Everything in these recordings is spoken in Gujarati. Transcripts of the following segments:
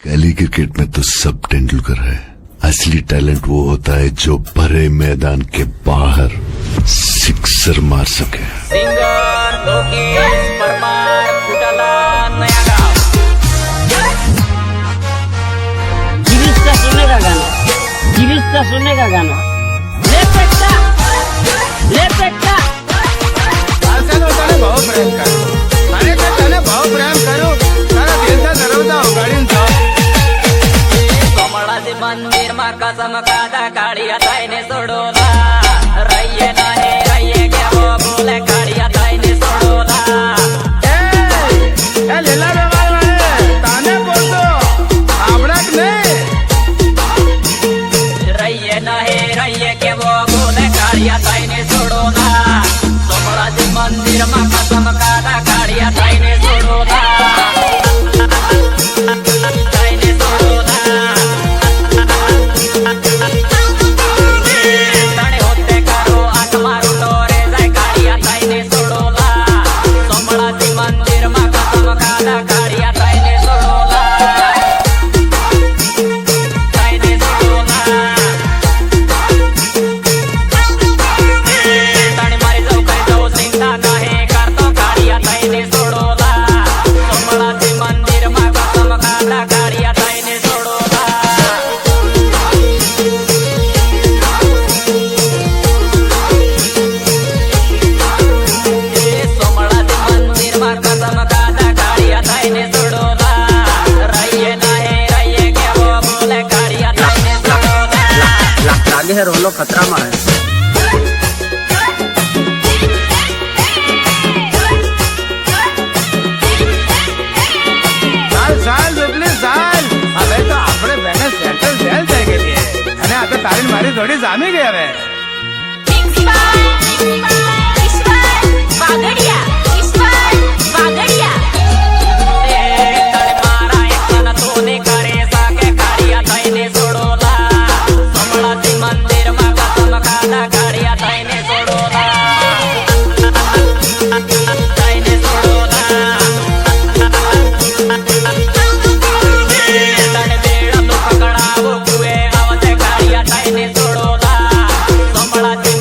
गली क्रिकेट में तो सब तेंदुलकर है। असली टैलेंट वो होता है जो भरे मैदान के बाहर सिक्सर मार सके। सिंगर लोकेश परमार फुटाला नया गांव। गिरीश का सुनने का गाना ले बेटा तने भाव प्रेम करो अरे तने भाव प्रेम करो तारा दिलचा धरवता उगाडीन जाओ कमळाचे मंदिर मा कसम कादा काळिया ताईने सोडवला रय्ये नाही रय्ये घ्यावो बोले काळिया ताईने सोडवला ए लेला रे ताने बोलतो आपणाक नाही रय्ये नाही रय्ये घ्यावो बोले काळिया ताईने सोडवला कमळाचे मंदिर मा कसम कादा काळिया ताईने सोडवला लागे है रोलो खतरा में है। साल जुबली साल अबे तो આપણે બેને સેન્ટ્રલ જેલ થઈ ગઈ છે અને આ તો તારી મારી જોડી જામી ગઈ હવે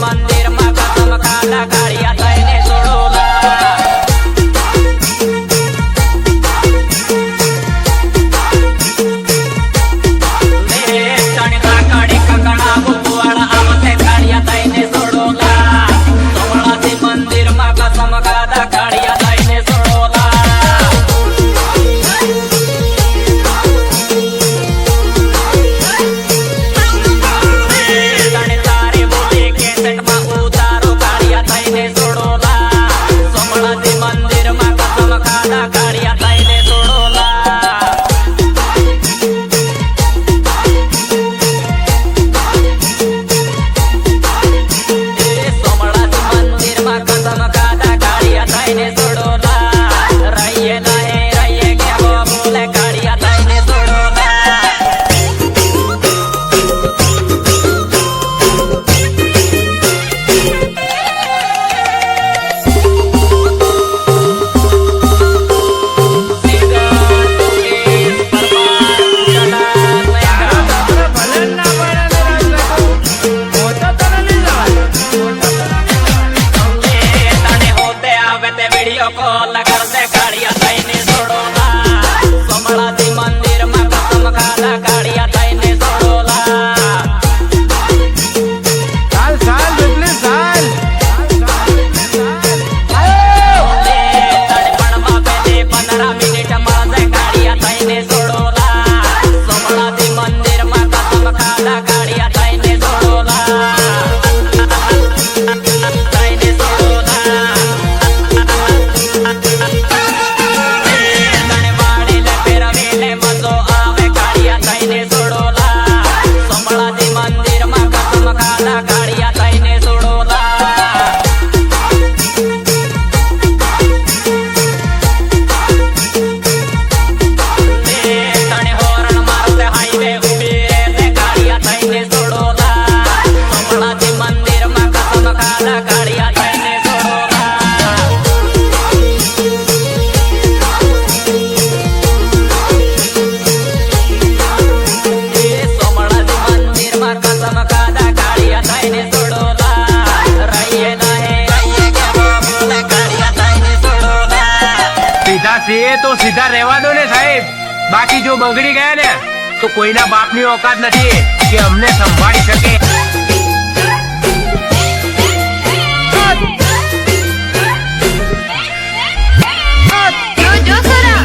मंदिर मा कसम काढा काळिया ताईने सोडवला સીધા રહેવા દો ને સાહેબ, બાકી જો બગડી ગયા ને તો કોઈના બાપની औकात નથી કે અમને સંભાળી શકે. જો ખરા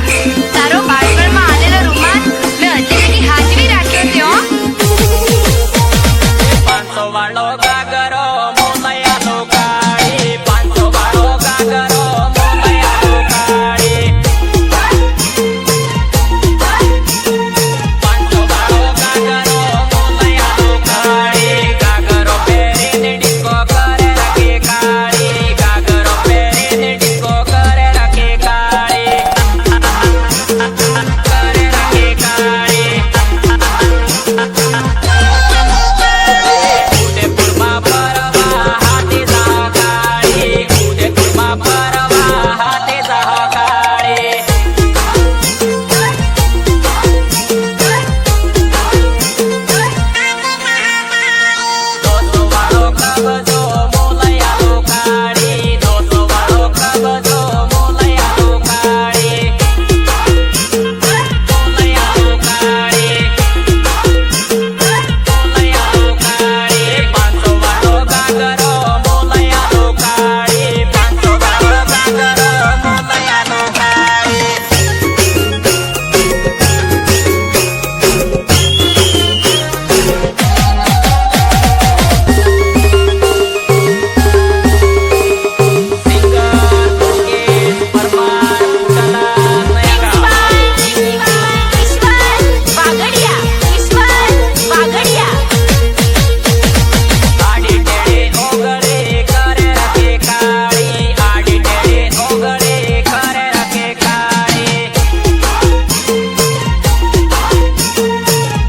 તારો બાળપણમાં આલેલો રૂમાલ મેં હજી લગી હાજરી રાખ્યો છે હો. 500 વાળો ગાગરો મોલૈયાનો કાળી, 500 વાળો ગાગરો મોલૈયાનો કાળી, 500 વાળો ગાગરો મોલૈયાનો કાળી. ગાગરો પહેરીને ડિસ્કો કરે રાખે કાળી, ગાગરો પહેરીને ડિસ્કો કરે રાખે કાળી, કરે રાખે કાળી. ઉદયપુરમાં ફરવા હાથે સહકાળી, ઉદયપુરમાં ફરવા હાથે સહકાળી. 200 વાળો કબજો મોલૈયાનો કાળી, 200 વાળો કબજો મોલૈયાનો કાળી, મોલૈયાનો કાળી, મોલૈયાનો કાળી. 500 વાળો ગાગરો મોલૈયાનો કાળી, 500 વાળો ગાગરો મોલૈયાનો કાળી. સિંગર મુકેશ પરમાર ઉડાલા નયા ઈશ્વર વાગડિયા. આડી ટેડે ઓગળે કરે રાખે કાળી, આડી ટેડે ઓગળે કરે રાખે કાળી.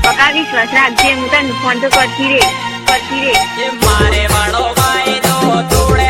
પકા વિશ્વાસ રાખજે, હું તને ફોન તો કરતી રે. એ મારે વાળો વાયદો તોડે